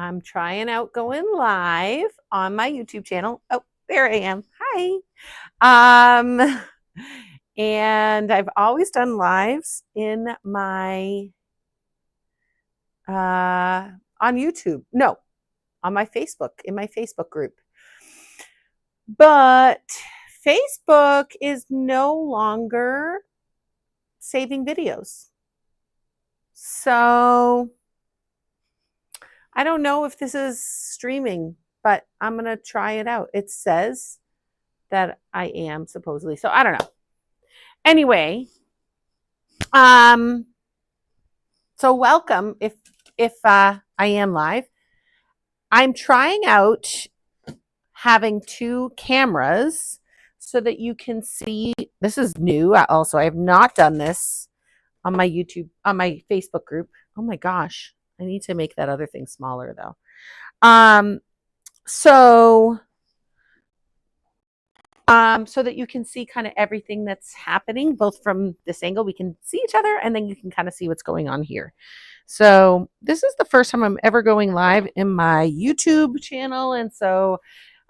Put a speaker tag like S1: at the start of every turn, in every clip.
S1: I'm trying out going live on my YouTube channel. Oh, there I am. Hi. And I've always done lives in my on YouTube. No, on my Facebook, in my Facebook group. But Facebook is no longer saving videos. So I don't know if this is streaming, but I'm going to try it out. It says that I am supposedly. So I don't know. Anyway, so welcome if I am live. I'm trying out having two cameras so that you can see. This is new. Also, I have not done this on my YouTube, on my Facebook group. Oh my gosh. I need to make that other thing smaller though. So that you can see kind of everything that's happening, both from this angle, we can see each other, and then you can kind of see what's going on here. So this is the first time I'm ever going live in my YouTube channel. And so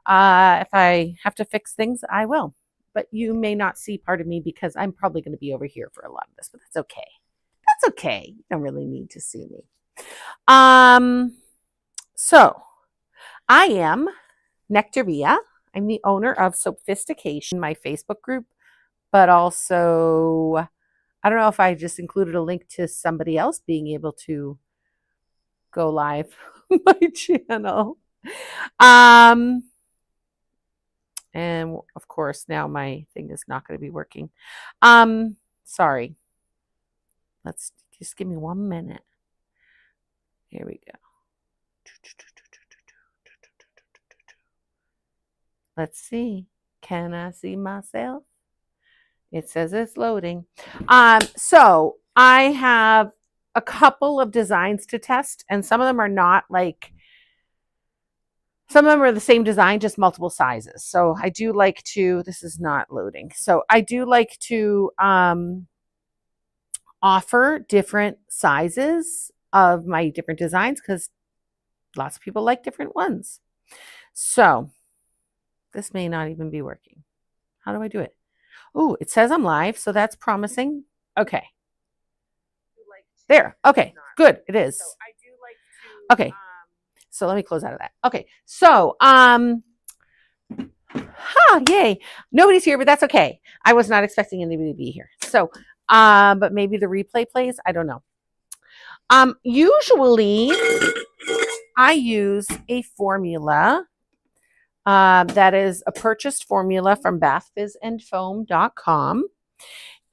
S1: if I have to fix things, I will. But you may not see part of me because I'm probably going to be over here for a lot of this, but that's okay. That's okay. You don't really need to see me. So I am Nectaria. I'm the owner of Sophistication, my Facebook group, but also, I don't know if I just included a link to somebody else being able to go live on my channel. And of course, now my thing is not going to be working. Sorry. Let's just give me 1 minute. Here we go. Let's see. Can I see myself? It says it's loading. So I have a couple of designs to test, and some of them are not like, some of them are the same design, just multiple sizes. So I do like to, this is not loading. So I do like to offer different sizes of my different designs because lots of people like different ones. So this may not even be working. How do I do it? Oh, it says I'm live, so that's promising. Okay. There. Okay, good. It is. Okay. So let me close out of that. Okay. So, yay. Nobody's here, but that's okay. I was not expecting anybody to be here. So, but maybe the replay plays. I don't know. Usually I use a formula that is a purchased formula from bathfizzandfoam.com.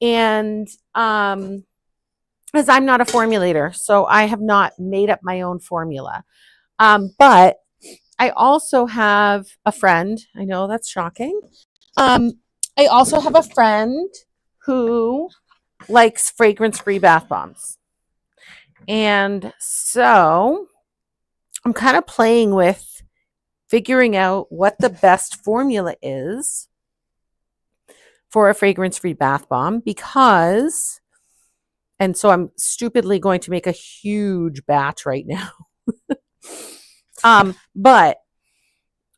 S1: And as I'm not a formulator, so I have not made up my own formula. But I also have a friend. I know that's shocking. I also have a friend who likes fragrance-free bath bombs. And so I'm kind of playing with figuring out what the best formula is for a fragrance-free bath bomb because, and so I'm stupidly going to make a huge batch right now. But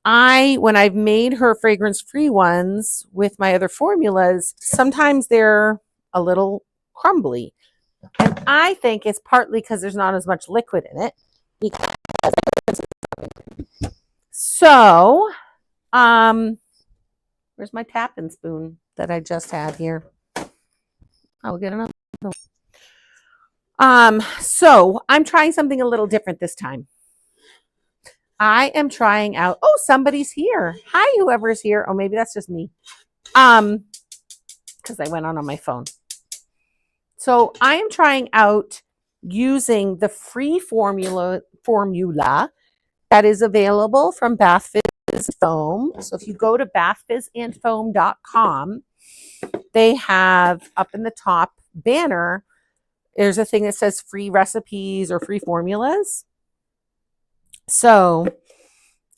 S1: when I've made her fragrance-free ones with my other formulas, sometimes they're a little crumbly. And I think it's partly because there's not as much liquid in it. So, where's my tapping spoon that I just had here? I'll get another one. So I'm trying something a little different this time. I am trying out, oh, somebody's here. Hi, whoever's here. Oh, maybe that's just me. Because I went on my phone. So I am trying out using the free formula that is available from Bath Fizz Foam. So if you go to bathfizzandfoam.com, they have up in the top banner, there's a thing that says free recipes or free formulas. So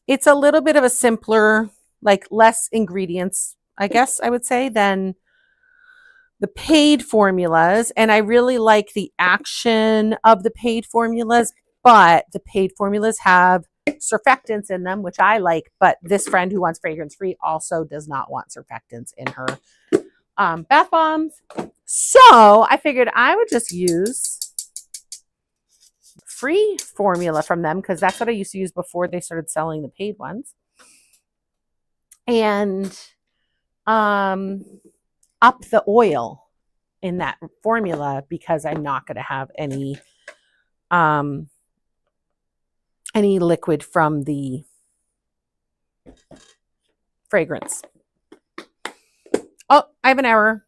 S1: it's a little bit of a simpler, like less ingredients, I guess I would say, than the paid formulas. And I really like the action of the paid formulas but the paid formulas have surfactants in them, which I like, but this friend who wants fragrance free also does not want surfactants in her bath bombs. So I figured I would just use free formula from them, because that's what I used to use before they started selling the paid ones, and up the oil in that formula, because I'm not going to have any liquid from the fragrance. Oh, I have an error.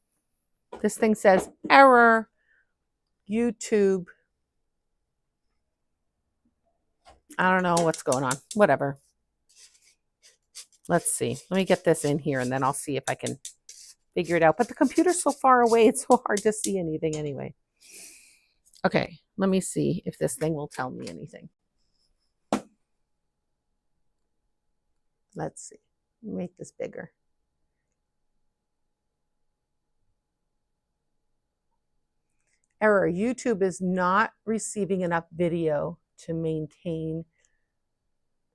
S1: This thing says error. YouTube. I don't know what's going on. Whatever. Let's see. Let me get this in here and then I'll see if I can figure it out. But the computer's so far away, it's so hard to see anything anyway. Okay, let me see if this thing will tell me anything. Let's see. Make this bigger. Error. YouTube is not receiving enough video to maintain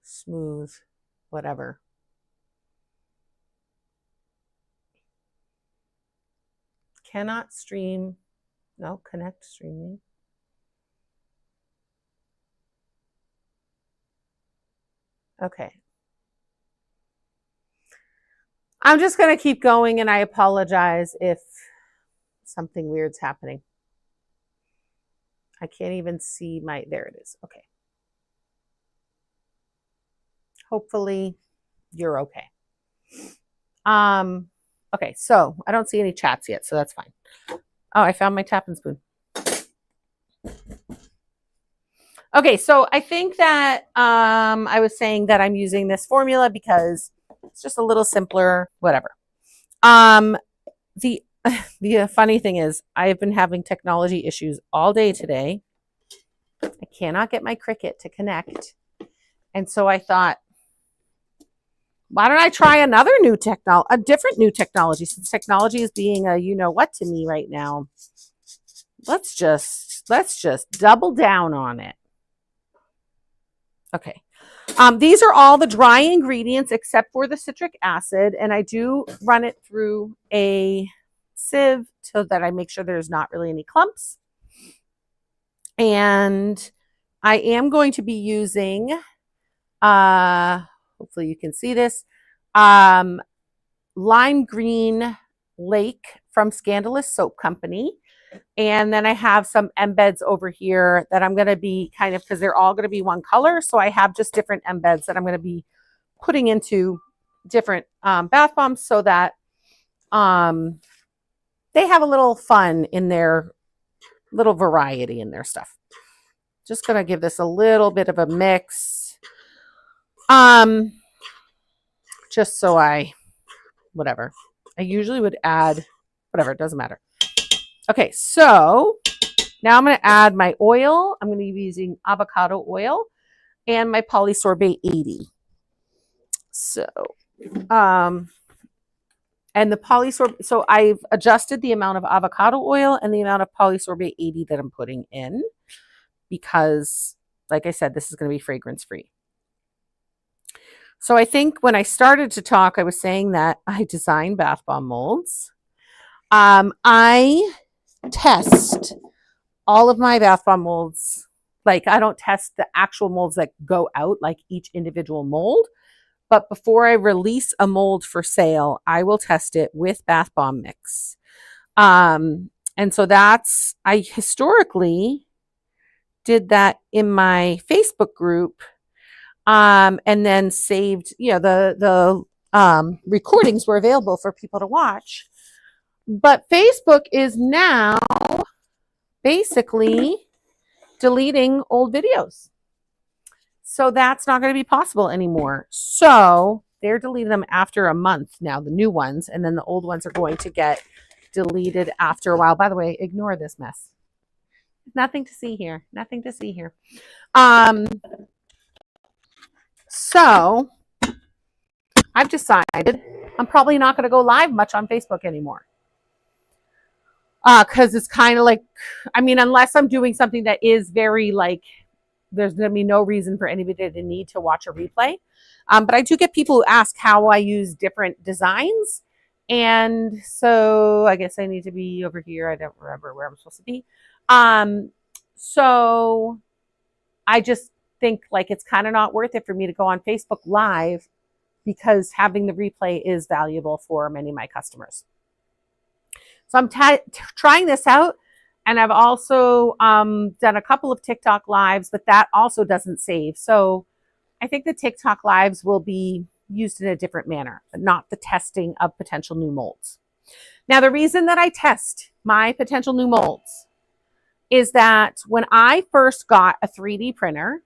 S1: smooth whatever. Cannot stream. No, connect streaming. Okay. I'm just going to keep going, and I apologize if something weird's happening. I can't even see my, there it is. Okay. Hopefully you're okay. Okay, so I don't see any chats yet, so that's fine. Oh, I found my tapping spoon. Okay, so I think that I was saying that I'm using this formula because it's just a little simpler, whatever. The funny thing is I've been having technology issues all day today. I cannot get my Cricut to connect. And so I thought, why don't I try another new technology, a different new technology, since technology is being a you know what to me right now. Let's just double down on it. Okay. These are all the dry ingredients except for the citric acid, and I do run it through a sieve so that I make sure there's not really any clumps. And I am going to be using, hopefully you can see this, Lime Green Lake from Scandalous Soap Company. And then I have some embeds over here that I'm going to be kind of, because they're all going to be one color. So I have just different embeds that I'm going to be putting into different bath bombs so that they have a little fun in their little variety in their stuff. Just going to give this a little bit of a mix. Just so whatever. I usually would add, whatever, it doesn't matter. Okay, so now I'm going to add my oil. I'm going to be using avocado oil and my polysorbate 80. So, and the polysorbate, so I've adjusted the amount of avocado oil and the amount of polysorbate 80 that I'm putting in because, like I said, this is going to be fragrance free. So I think when I started to talk, I was saying that I design bath bomb molds. I test all of my bath bomb molds. Like, I don't test the actual molds that go out, like each individual mold. But before I release a mold for sale, I will test it with bath bomb mix. And so that's, I historically did that in my Facebook group, and then saved, you know, the recordings were available for people to watch. But Facebook is now basically deleting old videos. So that's not going to be possible anymore. So they're deleting them after a month now, the new ones, and then the old ones are going to get deleted after a while. By the way, ignore this mess. Nothing to see here. Nothing to see here. So I've decided I'm probably not going to go live much on Facebook anymore. Because it's kind of like, I mean, unless I'm doing something that is very like there's going to be no reason for anybody to need to watch a replay. But I do get people who ask how I use different designs. And so I guess I need to be over here. I don't remember where I'm supposed to be. So I just think like it's kind of not worth it for me to go on Facebook Live because having the replay is valuable for many of my customers. So I'm trying this out. And I've also done a couple of TikTok lives, but that also doesn't save. So I think the TikTok lives will be used in a different manner, but not the testing of potential new molds. Now, the reason that I test my potential new molds is that when I first got a 3D printer,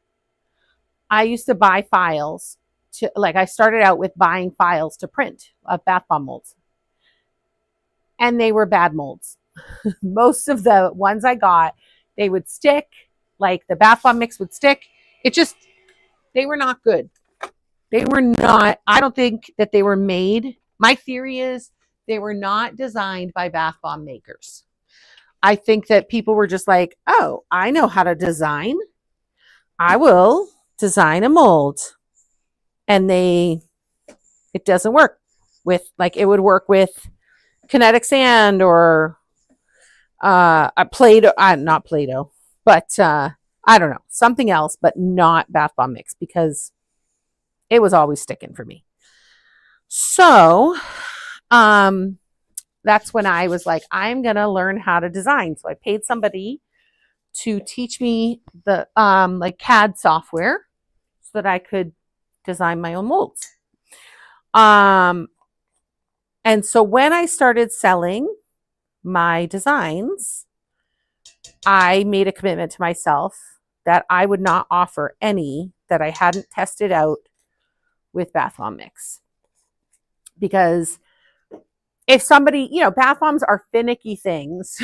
S1: I used to buy files to, like, I started out with buying files to print of bath bomb molds. And they were bad molds. Most of the ones I got, they would stick, like the bath bomb mix would stick. They were not good. They were not, I don't think that they were made. My theory is they were not designed by bath bomb makers. I think that people were just like, oh, I know how to design. I will design a mold. And it doesn't work with, like, it would work with kinetic sand or a Play-Doh, not Play-Doh, but I don't know, something else, but not bath bomb mix because it was always sticking for me. So that's when I was like, I'm going to learn how to design. So I paid somebody to teach me the like CAD software so that I could design my own molds. And so when I started selling my designs, I made a commitment to myself that I would not offer any that I hadn't tested out with bath bomb mix. Because if somebody, bath bombs are finicky things.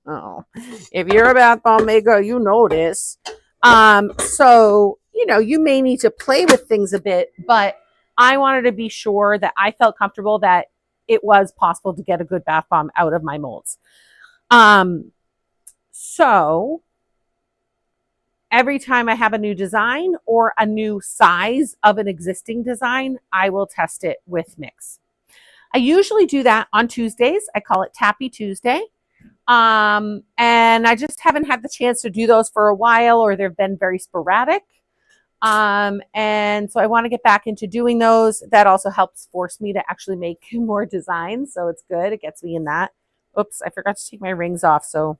S1: Oh, if you're a bath bomb maker, you know this. So, you may need to play with things a bit, but I wanted to be sure that I felt comfortable that it was possible to get a good bath bomb out of my molds. So every time I have a new design or a new size of an existing design, I will test it with mix. I usually do that on Tuesdays. I call it Tappy Tuesday. And I just haven't had the chance to do those for a while, or they've been very sporadic. And so I want to get back into doing those. That also helps force me to actually make more designs. So it's good. It gets me in that. Oops, I forgot to take my rings off. So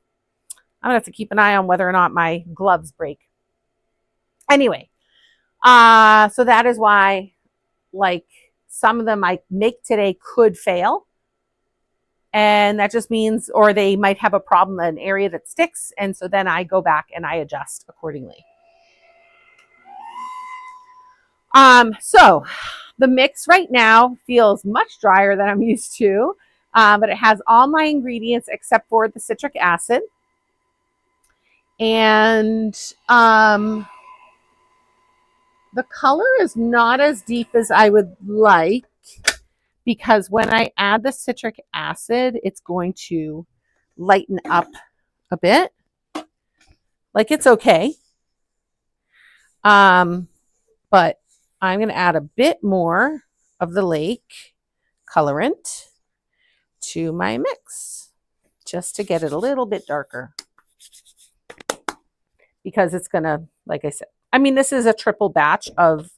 S1: I'm gonna have to keep an eye on whether or not my gloves break. Anyway, so that is why, like, some of them I make today could fail. And that just means, or they might have a problem in an area that sticks. And so then I go back and I adjust accordingly. So the mix right now feels much drier than I'm used to, but it has all my ingredients except for the citric acid. And the color is not as deep as I would like, because when I add the citric acid, it's going to lighten up a bit. Like, it's okay. But I'm going to add a bit more of the lake colorant to my mix just to get it a little bit darker. Because it's going to, like I said, I mean, this is a triple batch of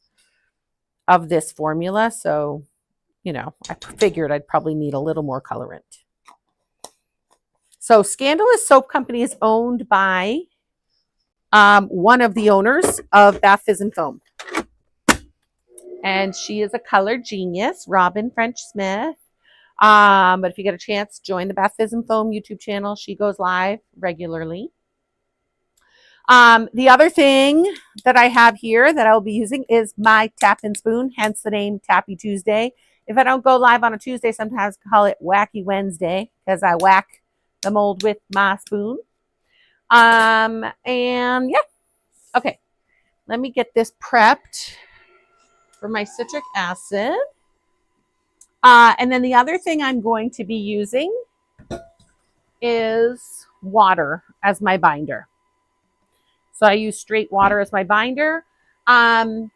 S1: this formula. So, I figured I'd probably need a little more colorant. So Scandalous Soap Company is owned by one of the owners of Bath Fizz and Foam. And she is a color genius, Robin French Smith. But if you get a chance, join the Bath Fizz and Foam YouTube channel. She goes live regularly. The other thing that I have here that I'll be using is my tap and spoon, hence the name Tappy Tuesday. If I don't go live on a Tuesday, sometimes I call it Wacky Wednesday because I whack the mold with my spoon. And yeah, okay. Let me get this prepped for my citric acid. And then the other thing I'm going to be using is water as my binder. So I use straight water as my binder. In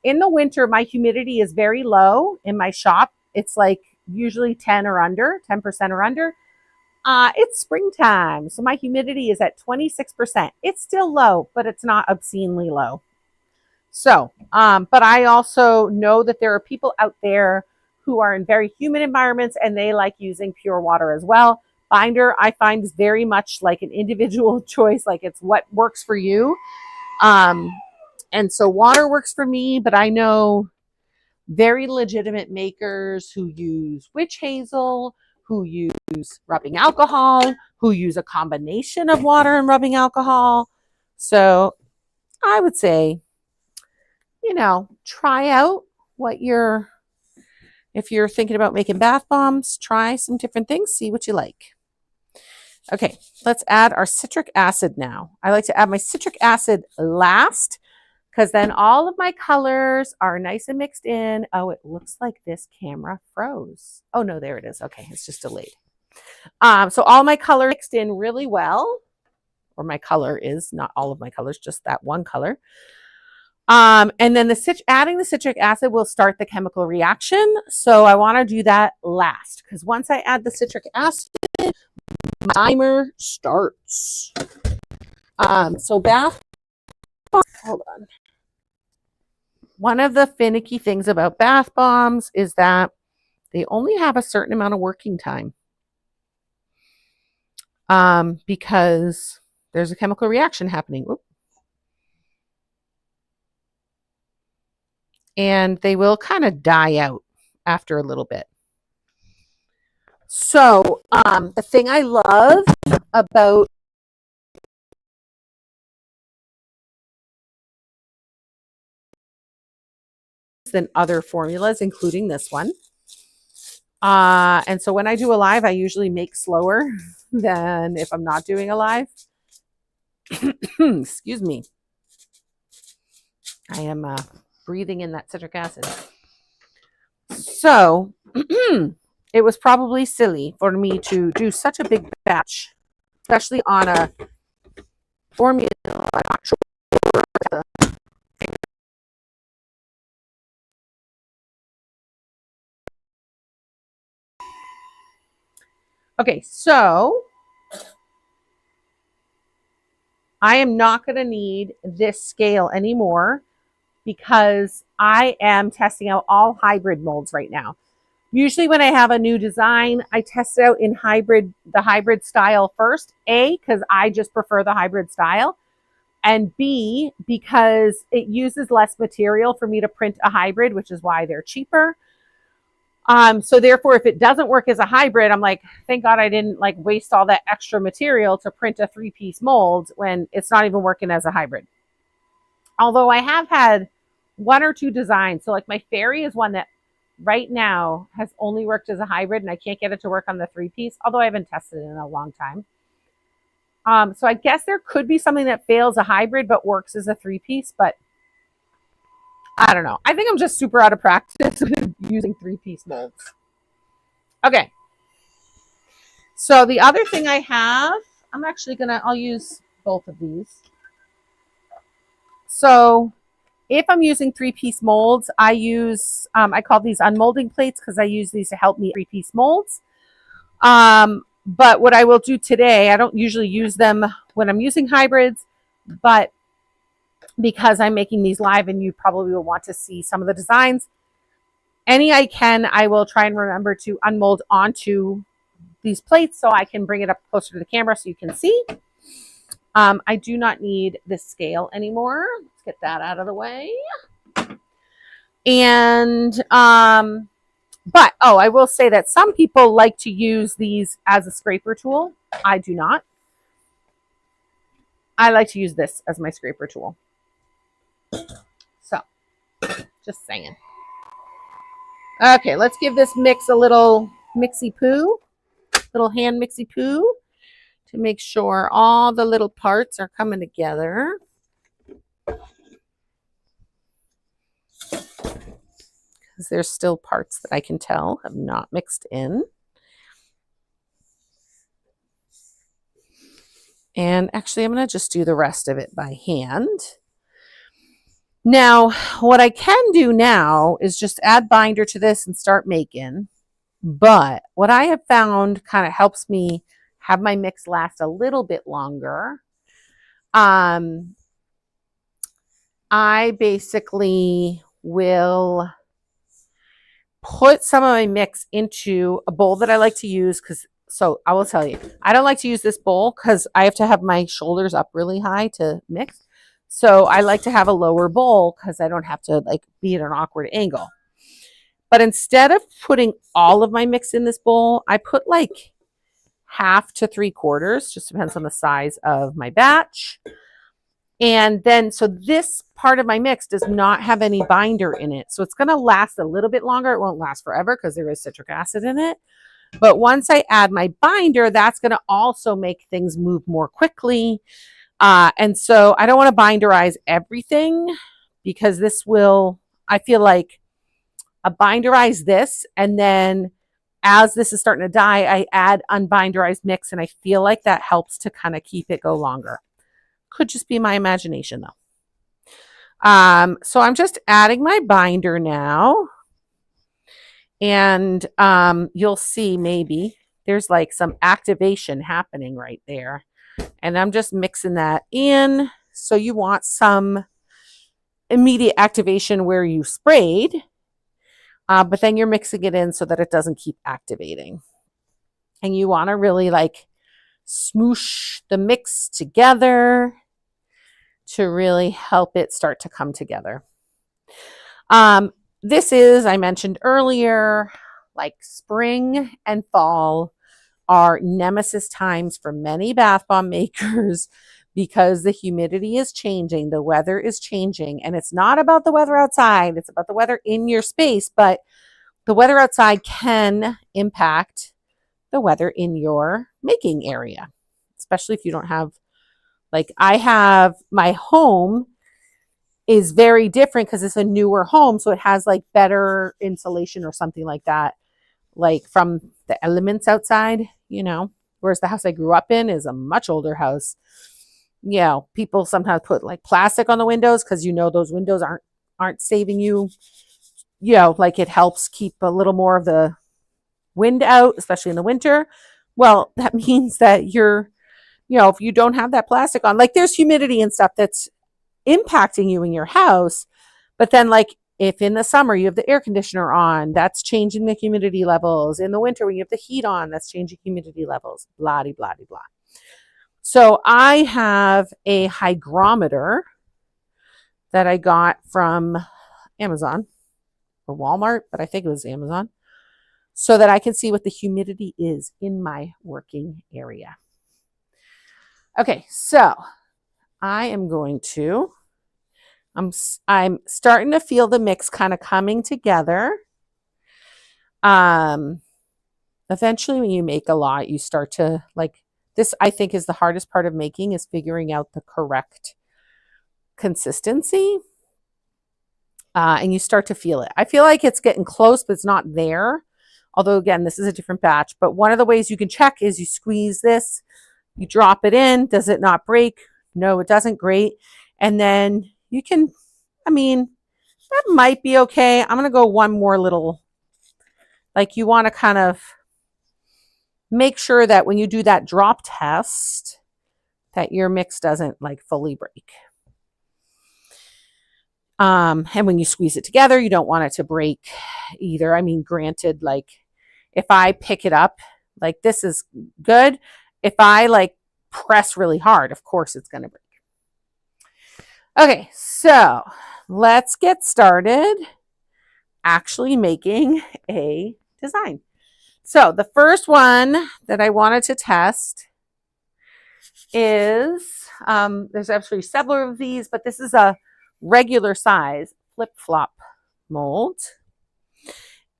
S1: the winter, my humidity is very low in my shop. It's like usually 10 or under, 10% or under. It's springtime, so my humidity is at 26%. It's still low, but it's not obscenely low. So, but I also know that there are people out there who are in very humid environments and they like using pure water as well. Binder, I find, is very much like an individual choice, like it's what works for you. And so water works for me, but I know very legitimate makers who use witch hazel, who use rubbing alcohol, who use a combination of water and rubbing alcohol. So I would say, try out if you're thinking about making bath bombs, try some different things, see what you like. Okay, let's add our citric acid now. I like to add my citric acid last because then all of my colors are nice and mixed in. Oh, it looks like this camera froze. Oh no, there it is. Okay, it's just delayed. So all my color mixed in really well, or my color is not all of my colors, just that one color. And then adding the citric acid will start the chemical reaction. So I want to do that last because once I add the citric acid, my timer starts. So bath bombs, hold on. One of the finicky things about bath bombs is that they only have a certain amount of working time. Because there's a chemical reaction happening. Oops. And they will kind of die out after a little bit. So the thing I love about than other formulas, including this one. And so when I do a live, I usually make slower than if I'm not doing a live. Excuse me. I am breathing in that citric acid. So it was probably silly for me to do such a big batch, especially on a formula. Okay, so I am not going to need this scale anymore because I am testing out all hybrid molds right now. Usually when I have a new design, I test it out in the hybrid style first. A, because I just prefer the hybrid style. And B, because it uses less material for me to print a hybrid, which is why they're cheaper. So therefore, if it doesn't work as a hybrid, I'm like, thank God I didn't like waste all that extra material to print a 3-piece mold when it's not even working as a hybrid. Although I have had 1 or 2 designs. So like my fairy is one that right now has only worked as a hybrid and I can't get it to work on the 3-piece, although I haven't tested it in a long time. So I guess there could be something that fails a hybrid but works as a 3-piece, but I don't know. I think I'm just super out of practice with using 3-piece molds. Okay. So the other thing I have, I'll use both of these. So if I'm using 3-piece molds, I call these unmolding plates because I use these to help me 3-piece molds. But what I will do today, I don't usually use them when I'm using hybrids, but because I'm making these live and you probably will want to see some of the designs, I will try and remember to unmold onto these plates so I can bring it up closer to the camera so you can see. I do not need this scale anymore. Let's get that out of the way. And, but, I will say that some people like to use these as a scraper tool. I do not. I like to use this as my scraper tool. So, just saying. Okay, let's give this mix a little mixy-poo, little hand mixy-poo to make sure all the little parts are coming together. Because there's still parts that I can tell have not mixed in. And actually, I'm going to just do the rest of it by hand. Now, what I can do now is just add binder to this and start making. But what I have found kind of helps me have my mix last a little bit longer. I basically will put some of my mix into a bowl that I like to use so I will tell you, I don't like to use this bowl because I have to have my shoulders up really high to mix. So I like to have a lower bowl because I don't have to like be at an awkward angle. But instead of putting all of my mix in this bowl, I put like half to 3/4, just depends on the size of my batch. And then, so this part of my mix does not have any binder in it. So it's going to last a little bit longer. It won't last forever because there is citric acid in it. But once I add my binder, that's going to also make things move more quickly. And so I don't want to binderize everything because this will, I feel like I binderize this, and then as this is starting to die, I add unbinderized mix, and I feel like that helps to kind of keep it go longer. Could just be my imagination though. So I'm just adding my binder now. And you'll see maybe there's like some activation happening right there. And I'm just mixing that in. So you want some immediate activation where you sprayed, but then you're mixing it in so that it doesn't keep activating. And you want to really like smoosh the mix together to really help it start to come together. This is, I mentioned earlier, like spring and fall are nemesis times for many bath bomb makers because the humidity is changing, the weather is changing, and it's not about the weather outside, it's about the weather in your space, but the weather outside can impact the weather in your making area, especially if you don't have, like I have, my home is very different because it's a newer home, so it has like better insulation or something like that, like from the elements outside, you know, whereas the house I grew up in is a much older house. You know, people sometimes put like plastic on the windows because you know those windows aren't saving you, you know, like it helps keep a little more of the wind out, especially in the winter. Well, that means that you're, you know, if you don't have that plastic on, like there's humidity and stuff that's impacting you in your house. But then like if in the summer you have the air conditioner on, that's changing the humidity levels. In the winter when you have the heat on, that's changing humidity levels, blah, blah, blah, blah. So I have a hygrometer that I got from Amazon or Walmart, but I think it was Amazon, so that I can see what the humidity is in my working area. Okay, so I am going to, I'm starting to feel the mix kind of coming together. Eventually when you make a lot, you start to like, this I think is the hardest part of making, is figuring out the correct consistency. And you start to feel it. I feel like it's getting close, but it's not there. Although again, this is a different batch, but one of the ways you can check is you squeeze this, you drop it in. Does it not break? No, it doesn't. Great. And then you can, I mean, that might be okay. I'm going to go one more little, like you want to kind of make sure that when you do that drop test, that your mix doesn't like fully break. And when you squeeze it together, you don't want it to break either. I mean, granted, like if I pick it up, like this is good. If I like press really hard, of course it's going to break. Okay, so let's get started actually making a design. So the first one that I wanted to test is, there's actually several of these, but this is a regular size flip-flop mold.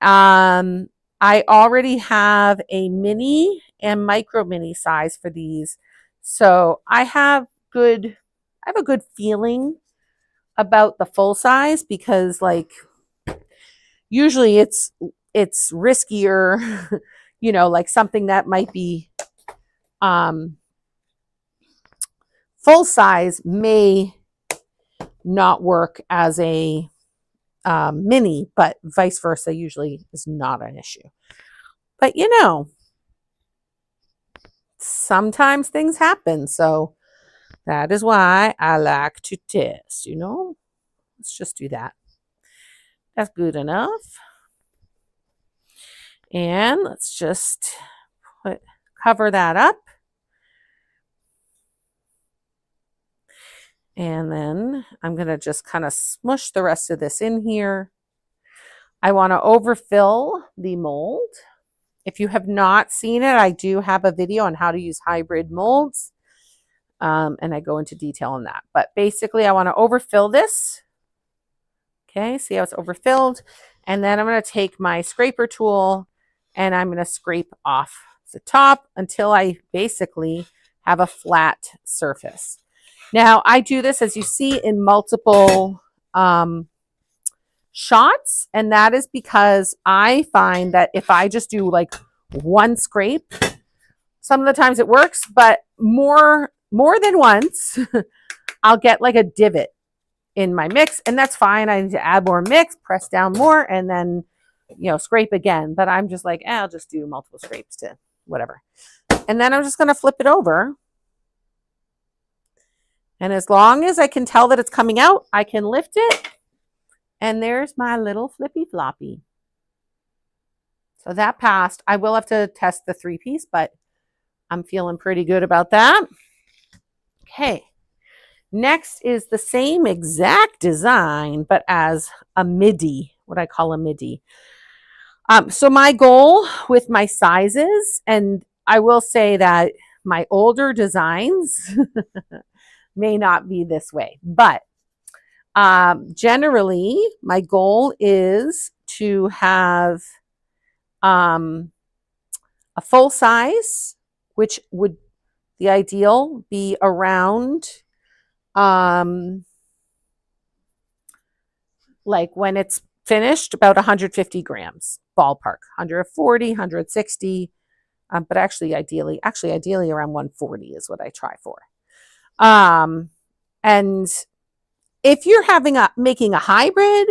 S1: I already have a mini and micro mini size for these. So I have a good feeling about the full size because like usually it's riskier, you know, like something that might be full size may not work as a mini, but vice versa usually is not an issue. But you know, sometimes things happen. So that is why I like to test, you know. Let's just do that. That's good enough. And let's just cover that up. And then I'm going to just kind of smush the rest of this in here. I want to overfill the mold. If you have not seen it, I do have a video on how to use hybrid molds. And I go into detail on that. But basically, I want to overfill this. Okay, see how it's overfilled? And then I'm going to take my scraper tool and I'm going to scrape off the top until I basically have a flat surface. Now, I do this, as you see, in multiple shots, and that is because I find that if I just do like one scrape, some of the times it works, but more than once, I'll get like a divot in my mix, and that's fine. I need to add more mix, press down more, and then, you know, scrape again. But I'm just like, I'll just do multiple scrapes to whatever. And then I'm just going to flip it over. And as long as I can tell that it's coming out, I can lift it. And there's my little flippy floppy. So that passed. I will have to test the 3-piece, but I'm feeling pretty good about that. Okay. Next is the same exact design, but as a Midi, what I call a Midi. So my goal with my sizes, and I will say that my older designs may not be this way, but generally my goal is to have a full size, which would the ideal be around like when it's finished, about 150 grams, ballpark, 140, 160, but actually ideally around 140 is what I try for. And if you're making a hybrid,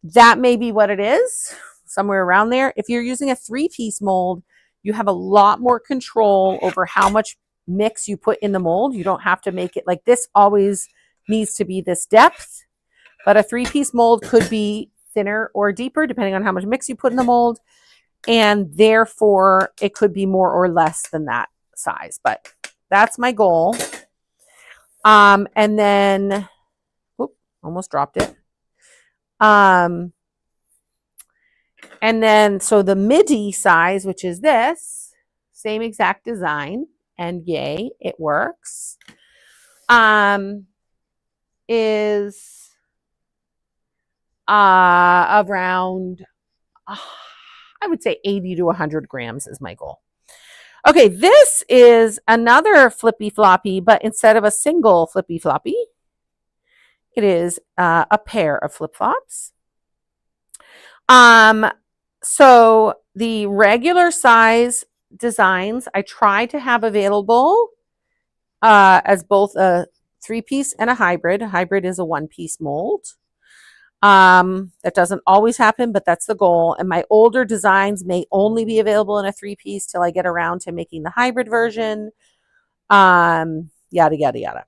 S1: that may be what it is, somewhere around there. If you're using a 3-piece mold, you have a lot more control over how much mix you put in the mold. You don't have to make it like this always needs to be this depth, but a 3-piece mold could be thinner or deeper depending on how much mix you put in the mold, and therefore it could be more or less than that size, but that's my goal. And then, almost dropped it. And then, so the Midi size, which is this, same exact design, and yay, it works, is around, I would say 80 to 100 grams is my goal. Okay, this is another flippy floppy, but instead of a single flippy floppy, it is a pair of flip flops. So the regular size designs I try to have available as both a 3-piece and a hybrid. A hybrid is a 1-piece mold. That doesn't always happen, but that's the goal. And my older designs may only be available in a 3-piece till I get around to making the hybrid version. Yada, yada, yada.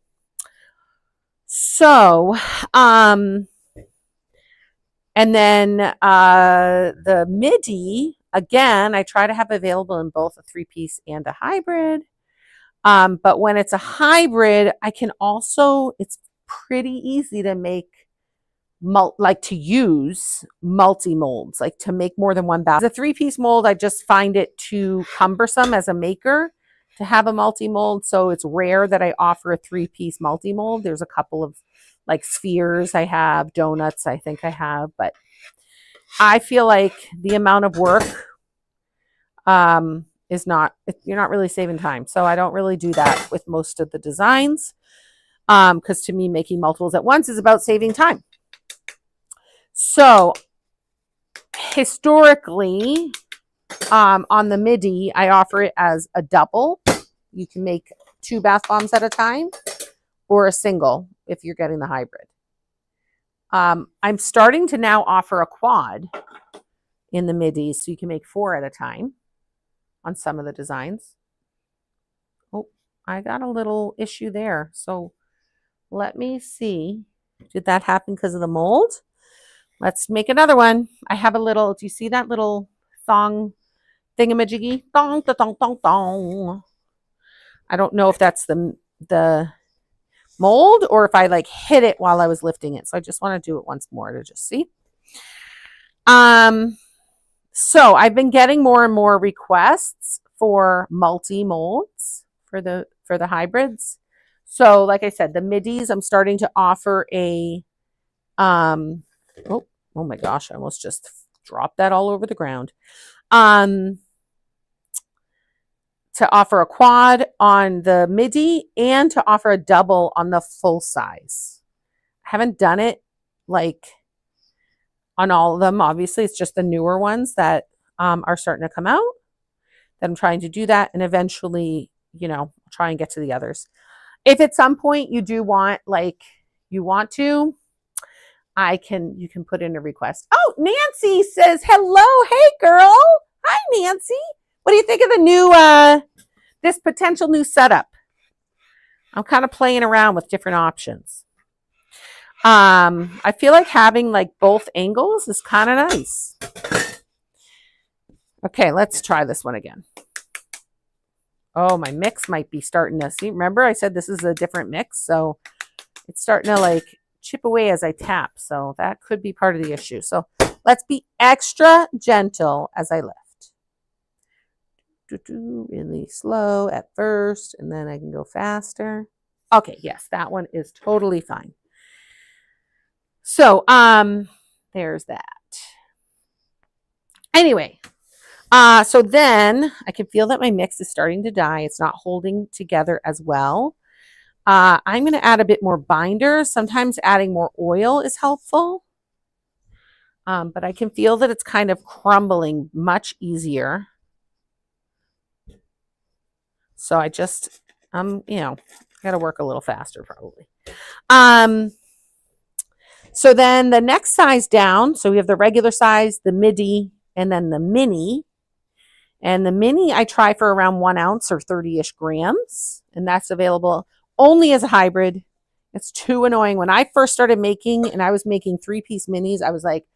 S1: So, and then the Midi, again, I try to have available in both a 3-piece and a hybrid. But when it's a hybrid, I can also, it's pretty easy to make to use multi-molds, like to make more than one basket. The 3-piece mold, I just find it too cumbersome as a maker to have a multi-mold. So it's rare that I offer a 3-piece multi-mold. There's a couple of like spheres I have, donuts I think I have, but I feel like the amount of work is not, you're not really saving time. So I don't really do that with most of the designs, because to me, making multiples at once is about saving time. So historically, on the Midi, I offer it as a double. You can make 2 bath bombs at a time, or a single if you're getting the hybrid. I'm starting to now offer a quad in the midis, so you can make 4 at a time on some of the designs. Oh, I got a little issue there. So let me see. Did that happen because of the mold? Let's make another one. I have a little, do you see that little thong thingamajiggy? Thong, thong, thong, thong. I don't know if that's the mold or if I like hit it while I was lifting it. So I just want to do it once more to just see. So I've been getting more and more requests for multi molds for the hybrids. So like I said, the midis, I'm starting to offer a oh my gosh, I almost just dropped that all over the ground. To offer a quad on the midi and to offer a double on the full size. I haven't done it like on all of them. Obviously, it's just the newer ones that are starting to come out that I'm trying to do that, and eventually, you know, try and get to the others. If at some point you do want, like, you want to, you can put in a request. Oh, Nancy says, hello. Hey, girl. Hi, Nancy. What do you think of the new, this potential new setup? I'm kind of playing around with different options. I feel like having like both angles is kind of nice. Okay, let's try this one again. Oh, my mix might be starting to see. Remember, I said this is a different mix, so it's starting to like chip away as I tap. So that could be part of the issue. So let's be extra gentle as I lift. Really slow at first, and then I can go faster. Okay, yes, that one is totally fine. So there's that. Anyway, so then I can feel that my mix is starting to die. It's not holding together as well. I'm going to add a bit more binder. Sometimes adding more oil is helpful. But I can feel that it's kind of crumbling much easier. So I just, you know, got to work a little faster probably. So then the next size down, so we have the regular size, the midi, and then the mini. And the mini I try for around 1 ounce or 30-ish grams. And that's available only as a hybrid. It's too annoying. When I first started making, and I was making 3-piece minis, I was like,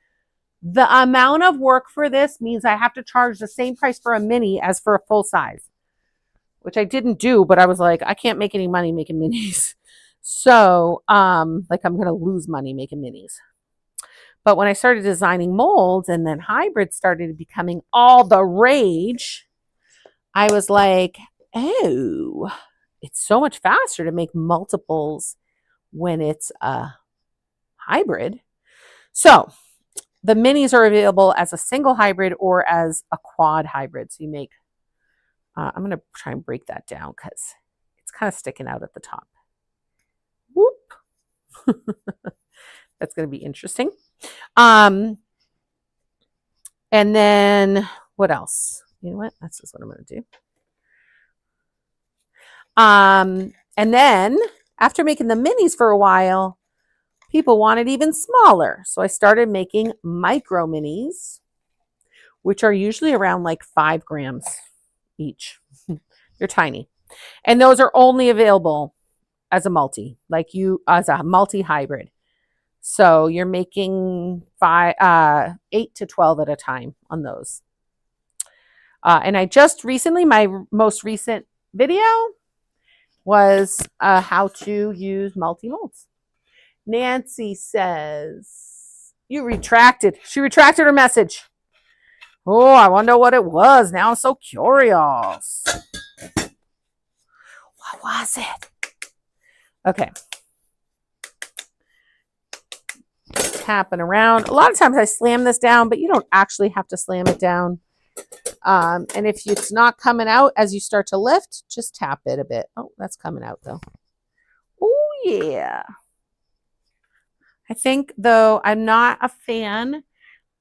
S1: the amount of work for this means I have to charge the same price for a mini as for a full size, which I didn't do, but I was like, I can't make any money making minis. So, like I'm going to lose money making minis. But when I started designing molds and then hybrids started becoming all the rage, I was like, oh, it's so much faster to make multiples when it's a hybrid. So the minis are available as a single hybrid or as a quad hybrid. So you make, I'm going to try and break that down because it's kind of sticking out at the top. Whoop. That's going to be interesting. And then what else? You know what? That's just what I'm going to do. And then after making the minis for a while, people wanted even smaller. So I started making micro minis, which are usually around like 5 grams each. They're tiny. And those are only available as a multi, as a multi-hybrid. So you're making 8 to 12 at a time on those. And I just recently, my most recent video was how to use multi-molds. Nancy says, you retracted. She retracted her message. Oh, I wonder what it was. Now I'm so curious. What was it? Okay. Tapping around. A lot of times I slam this down, but you don't actually have to slam it down. And if it's not coming out as you start to lift, just tap it a bit. Oh, that's coming out though. Oh, yeah. I think, though, I'm not a fan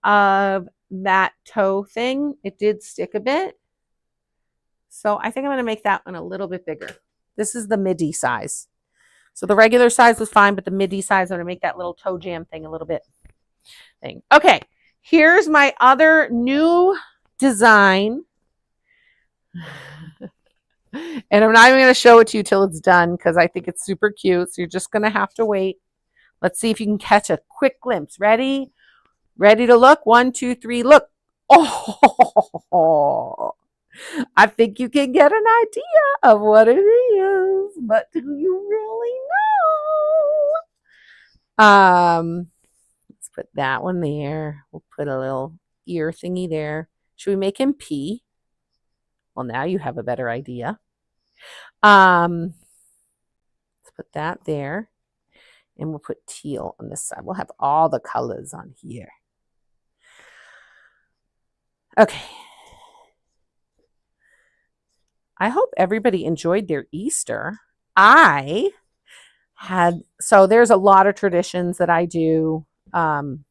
S1: of that toe thing. It did stick a bit. So I think I'm going to make that one a little bit bigger. This is the Midi size. So the regular size was fine, but the Midi size, I'm going to make that little toe jam thing a little bit thing. Okay, here's my other new design. And I'm not even going to show it to you till it's done because I think it's super cute. So you're just going to have to wait. Let's see if you can catch a quick glimpse. Ready? Ready to look? 1, 2, 3, look. Oh, I think you can get an idea of what it is, but do you really know? Let's put that one there. We'll put a little ear thingy there. Should we make him pee? Well, now you have a better idea. Let's put that there. And we'll put teal on this side. We'll have all the colors on here. Okay. I hope everybody enjoyed their Easter. So there's a lot of traditions that I do. I'm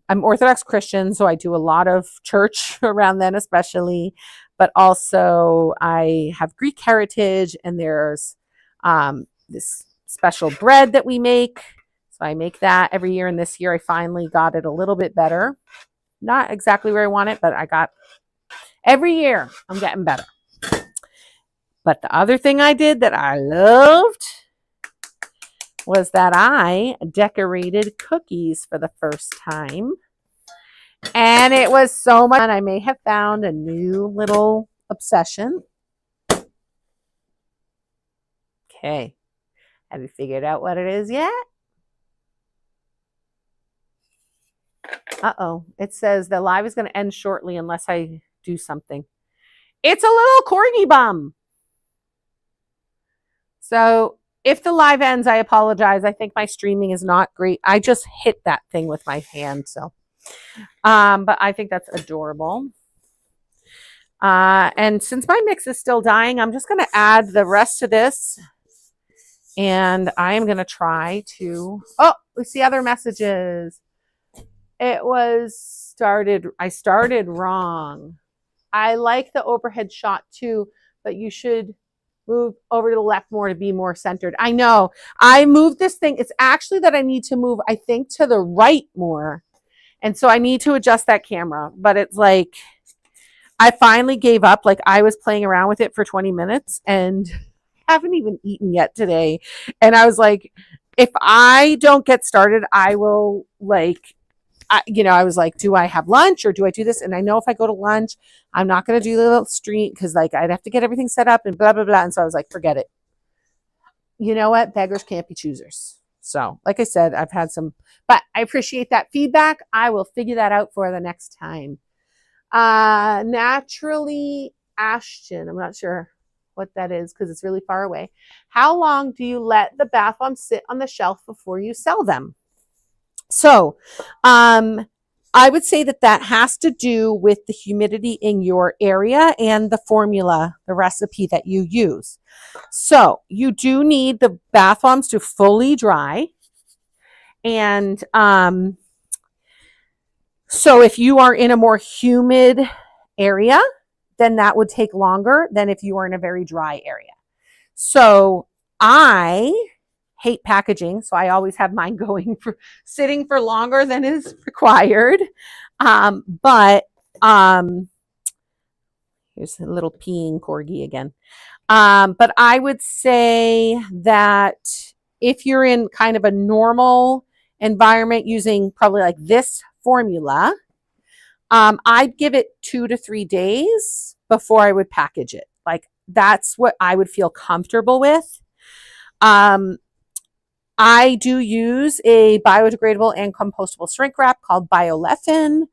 S1: Orthodox Christian, so I do a lot of church around then especially, but also I have Greek heritage, and there's this special bread that we make. So I make that every year, and this year I finally got it a little bit better. Not exactly where I want it, but every year I'm getting better. But the other thing I did that I loved was that I decorated cookies for the first time. And it was so much fun. I may have found a new little obsession. Okay. Have you figured out what it is yet? Uh-oh. It says the live is going to end shortly unless I do something. It's a little corgi bum. So if the live ends, I apologize. I think my streaming is not great. I just hit that thing with my hand. So, but I think that's adorable. And since my mix is still dying, I'm just going to add the rest of this. And I am going to try to, oh, we see other messages. I started wrong. I like the overhead shot too, but you should move over to the left more to be more centered. I know. I moved this thing. It's actually that I need to move, I think, to the right more. And so I need to adjust that camera. But it's like, I finally gave up. Like, I was playing around with it for 20 minutes and haven't even eaten yet today. And I was like, if I don't get started, I will I was like, do I have lunch or do I do this? And I know if I go to lunch, I'm not going to do the little street because like I'd have to get everything set up and blah, blah, blah. And so I was like, forget it. You know what? Beggars can't be choosers. So like I said, I've had some, but I appreciate that feedback. I will figure that out for the next time. Naturally Ashton, I'm not sure what that is because it's really far away. How long do you let the bath bombs sit on the shelf before you sell them? So, I would say that has to do with the humidity in your area and the formula, the recipe that you use. So you do need the bath bombs to fully dry. And, so if you are in a more humid area, then that would take longer than if you are in a very dry area. So I hate packaging, so I always have mine sitting for longer than is required. But here's a little peeing corgi again. But I would say that if you're in kind of a normal environment using probably like this formula, I'd give it 2 to 3 days before I would package it. Like that's what I would feel comfortable with. I do use a biodegradable and compostable shrink wrap called BioLeffen.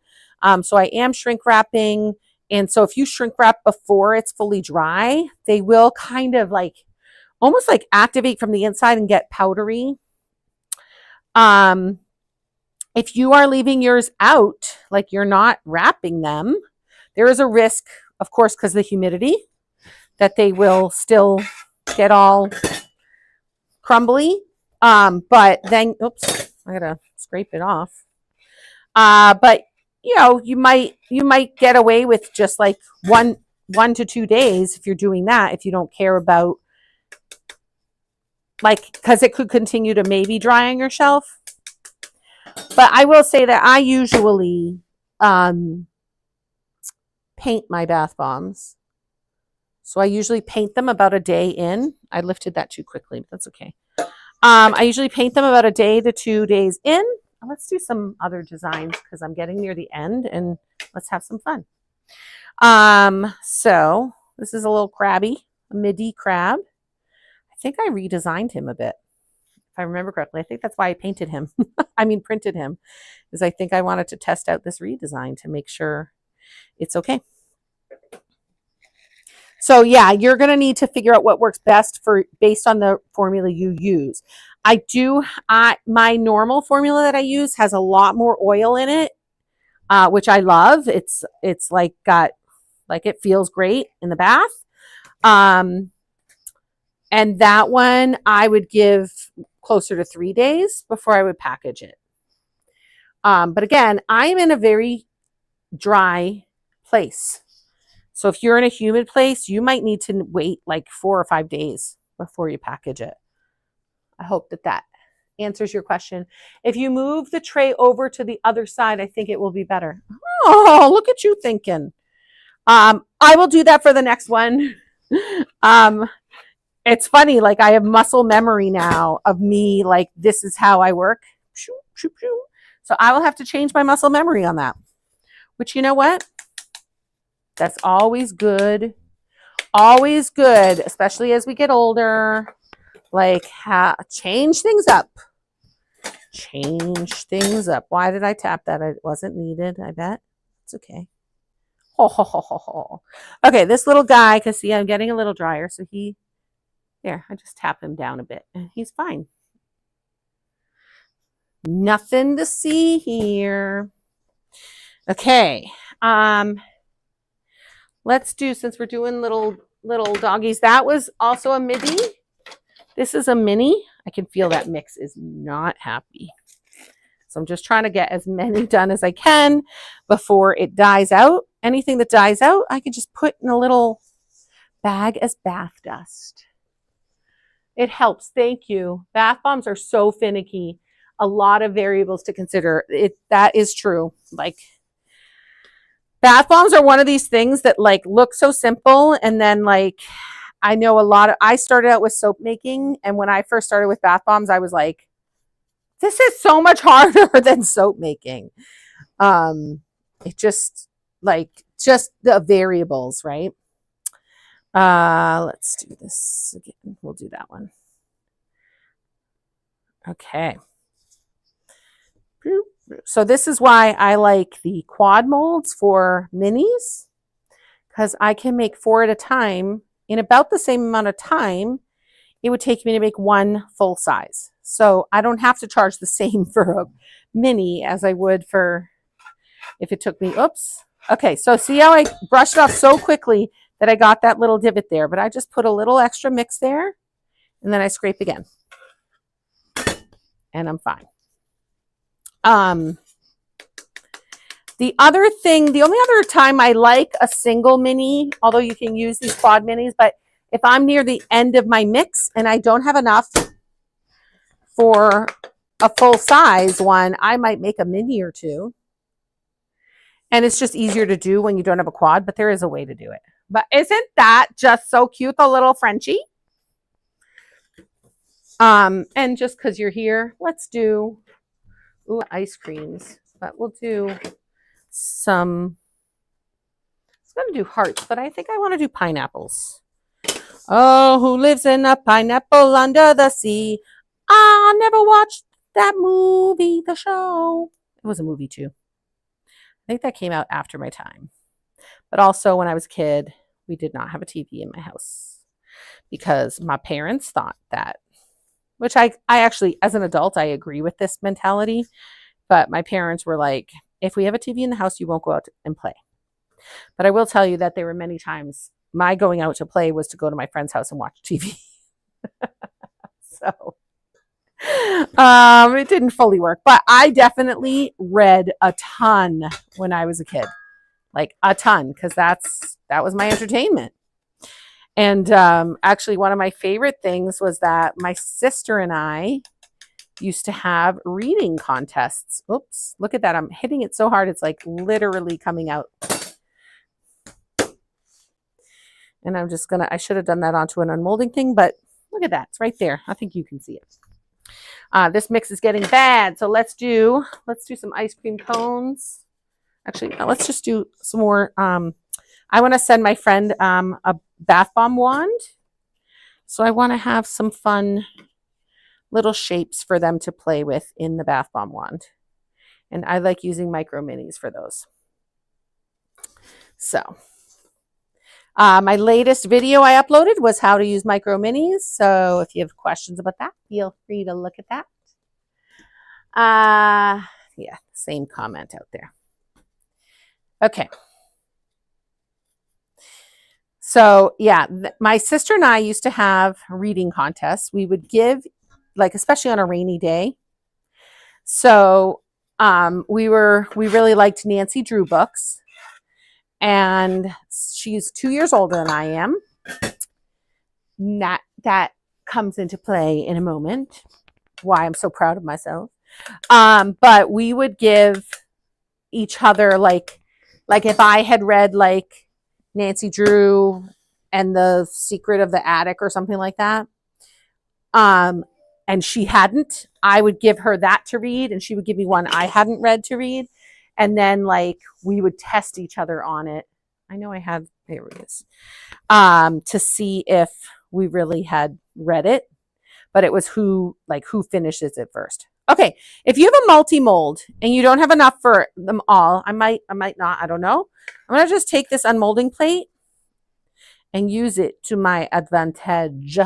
S1: So I am shrink wrapping. And so if you shrink wrap before it's fully dry, they will kind of like almost like activate from the inside and get powdery. If you are leaving yours out, like you're not wrapping them, there is a risk, of course, because of the humidity, that they will still get all crumbly. But then, oops, I gotta scrape it off. But you know, you might get away with just like one 1 to 2 days if you're doing that, if you don't care about, like, because it could continue to maybe dry on your shelf. But I will say that I usually paint my bath bombs. So I usually paint them about a day in. I lifted that too quickly, but that's okay. I usually paint them about a day to 2 days in. Let's do some other designs because I'm getting near the end, and let's have some fun. So this is a little crabby, a Midi crab. I think I redesigned him a bit, if I remember correctly. I think that's why I painted him. I mean, printed him, because I think I wanted to test out this redesign to make sure it's okay. So yeah, you're going to need to figure out what works best based on the formula you use. My normal formula that I use has a lot more oil in it, which I love. It's like it feels great in the bath. And that one I would give closer to 3 days before I would package it. But again, I'm in a very dry place. So if you're in a humid place, you might need to wait like 4 or 5 days before you package it. I hope that answers your question. If you move the tray over to the other side, I think it will be better. Oh, look at you thinking. I will do that for the next one. It's funny, like I have muscle memory now of me, like this is how I work. So I will have to change my muscle memory on that. Which, you know what? That's always good. Always good, especially as we get older. Like, change things up. Change things up. Why did I tap that? It wasn't needed, I bet. It's okay. Okay, this little guy, because see, I'm getting a little drier. So there, I just tap him down a bit. And he's fine. Nothing to see here. Okay. Let's do, since we're doing little doggies, that was also a Midi. This is a mini. I can feel that mix is not happy. So I'm just trying to get as many done as I can before it dies out. Anything that dies out, I can just put in a little bag as bath dust. It helps. Thank you. Bath bombs are so finicky. A lot of variables to consider. That is true. Like, bath bombs are one of these things that like look so simple, and then like I know I started out with soap making, and when I first started with bath bombs, I was like, this is so much harder than soap making. It just the variables, right? Let's do this again. We'll do that one. Okay. So this is why I like the quad molds for minis, because I can make 4 at a time in about the same amount of time it would take me to make one full size. So I don't have to charge the same for a mini as I would for if it took me, oops. Okay, so see how I brushed it off so quickly that I got that little divot there, but I just put a little extra mix there and then I scrape again and I'm fine. The only other time I like a single mini, although you can use these quad minis, but if I'm near the end of my mix and I don't have enough for a full size one, I might make a mini or two. And it's just easier to do when you don't have a quad, but there is a way to do it. But isn't that just so cute, the little Frenchie? And just because you're here, let's do ice creams, but we'll do some, I was going to do hearts, but I think I want to do pineapples. Oh, who lives in a pineapple under the sea? I never watched that movie, the show. It was a movie too. I think that came out after my time. But also when I was a kid, we did not have a TV in my house because my parents thought that, which I actually, as an adult, I agree with this mentality. But my parents were like, if we have a TV in the house, you won't go out and play. But I will tell you that there were many times my going out to play was to go to my friend's house and watch TV. So it didn't fully work. But I definitely read a ton when I was a kid. like a ton, because that was my entertainment. And actually, one of my favorite things was that my sister and I used to have reading contests. Oops, look at that. I'm hitting it so hard. It's like literally coming out. And I'm just I should have done that onto an unmolding thing, but look at that. It's right there. I think you can see it. This mix is getting bad. So let's do some ice cream cones. Actually, no, let's just do some more. I want to send my friend a bath bomb wand. So I want to have some fun little shapes for them to play with in the bath bomb wand. And I like using micro minis for those. So my latest video I uploaded was how to use micro minis. So if you have questions about that, feel free to look at that. Yeah, same comment out there. Okay. So yeah, my sister and I used to have reading contests. We would give, like, especially on a rainy day. So we really liked Nancy Drew books, and she's 2 years older than I am. That comes into play in a moment. Why I'm so proud of myself. But we would give each other like if I had read like Nancy Drew and the Secret of the Attic or something like that, and she hadn't, I would give her that to read, and she would give me one I hadn't read to read, and then like we would test each other on it. I know I had, there it is, to see if we really had read it, but it was who finishes it first. Okay, if you have a multi-mold and you don't have enough for them all, I might not, I don't know. I'm going to just take this unmolding plate and use it to my advantage.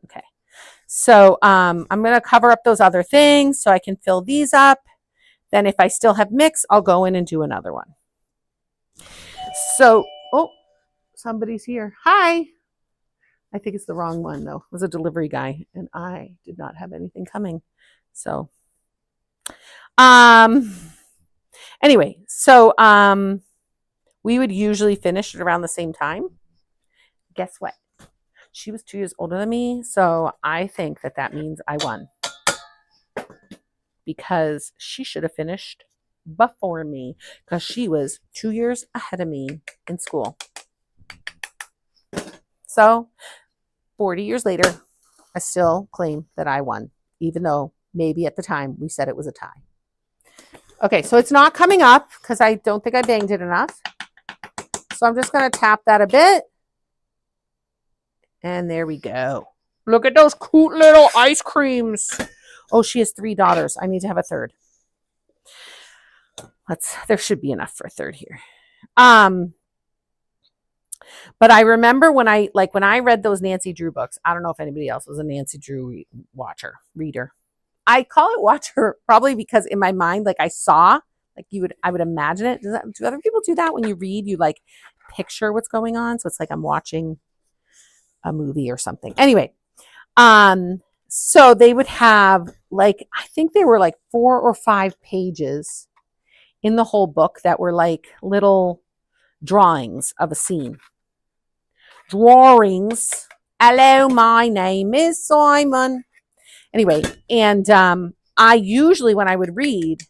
S1: Okay, so I'm going to cover up those other things so I can fill these up. Then if I still have mix, I'll go in and do another one. So, oh, somebody's here. Hi. I think it's the wrong one, though. It was a delivery guy, and I did not have anything coming. So, anyway, so we would usually finish at around the same time. Guess what? She was 2 years older than me, so I think that means I won. Because she should have finished before me, because she was 2 years ahead of me in school. So 40 years later, I still claim that I won, even though maybe at the time we said it was a tie. Okay, so it's not coming up because I don't think I banged it enough. So I'm just going to tap that a bit. And there we go. Look at those cute little ice creams. Oh, she has 3 daughters. I need to have a third. There should be enough for a third here. But I remember when I read those Nancy Drew books, I don't know if anybody else was a Nancy Drew reader. I call it watcher probably because in my mind, like I saw, like I would imagine it. Do other people do that when you read? You like picture what's going on. So it's like I'm watching a movie or something. Anyway, so they would have like, I think they were like 4 or 5 pages in the whole book that were like little drawings of a scene. Drawings. Hello, my name is Simon. Anyway, and I usually, when I would read,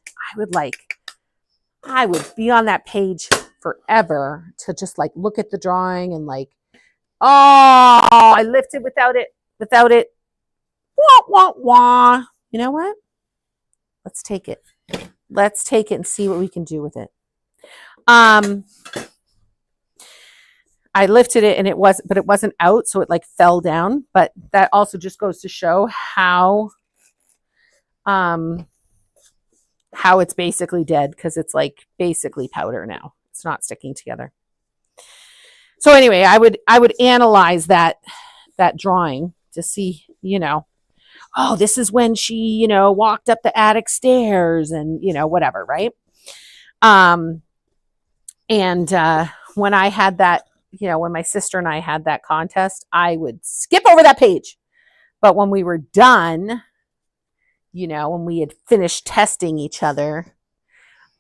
S1: I would be on that page forever to just like look at the drawing and like, oh, I lifted without it. Wah, wah, wah. You know what? Let's take it. Let's take it and see what we can do with it. I lifted it and it wasn't out, so it like fell down. But that also just goes to show how it's basically dead, because it's like basically powder now. It's not sticking together. So anyway, I would analyze that drawing to see, oh, this is when she, walked up the attic stairs and, whatever, right? And when I had that, when my sister and I had that contest, I would skip over that page. But when we were done, when we had finished testing each other,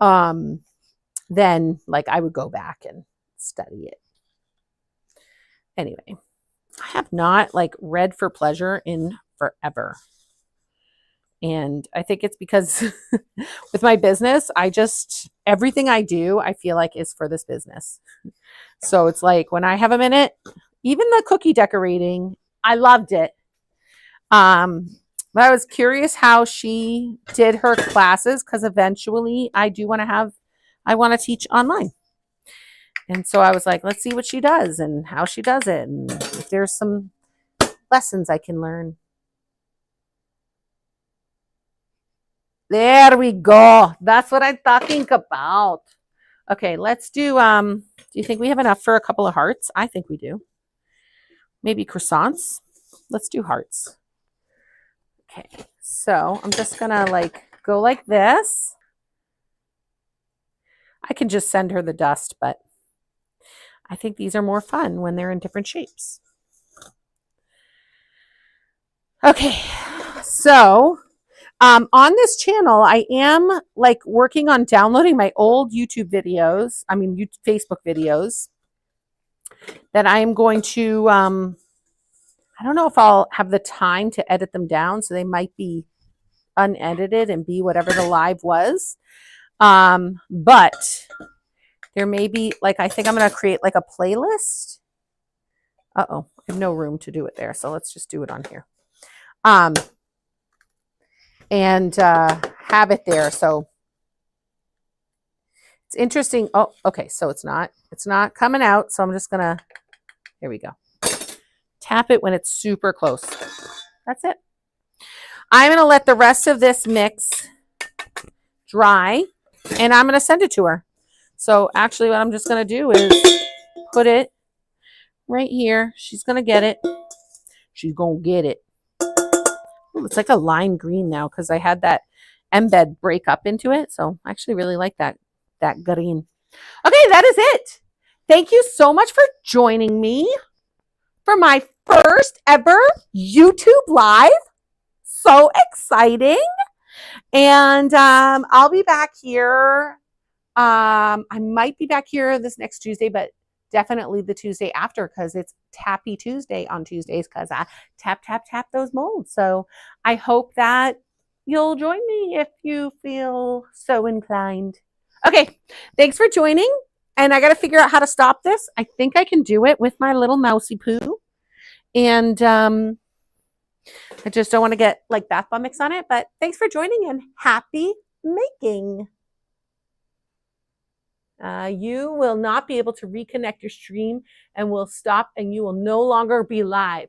S1: then like I would go back and study it. Anyway, I have not like read for pleasure in forever. And I think it's because with my business, everything I do, I feel like is for this business. So it's like when I have a minute, even the cookie decorating, I loved it. But I was curious how she did her classes because eventually I want to teach online. And so I was like, let's see what she does and how she does it. And if there's some lessons I can learn. There we go. That's what I'm talking about. Okay, let's do you think we have enough for a couple of hearts? I think we do. Maybe croissants. Let's do hearts. Okay, so I'm just gonna like go like this. I can just send her the dust, but I think these are more fun when they're in different shapes. Okay, so on this channel, I am like working on downloading my old YouTube videos, Facebook videos that I am going to, I don't know if I'll have the time to edit them down, so they might be unedited and be whatever the live was. But there may be, like, I think I'm going to create like a playlist. Uh-oh, I have no room to do it there, so let's just do it on here. And have it there. So it's interesting. Oh, okay. So it's not coming out. So I'm just going to, here we go. Tap it when it's super close. That's it. I'm going to let the rest of this mix dry and I'm going to send it to her. So actually what I'm just going to do is put it right here. She's going to get it. She's going to get it. Ooh, it's like a lime green now because I had that embed break up into it. So I actually really like that green. Okay, that is it. Thank you so much for joining me for my first ever YouTube live. So exciting. And I'll be back here. I might be back here this next Tuesday, but definitely the Tuesday after because it's Tappy Tuesday on Tuesdays because I tap those molds. So I hope that you'll join me if you feel so inclined. Okay, thanks for joining. And I got to figure out how to stop this. I think I can do it with my little mousy poo. And I just don't want to get like bath bomb mix on it. But thanks for joining and happy making. You will not be able to reconnect your stream and will stop and you will no longer be live.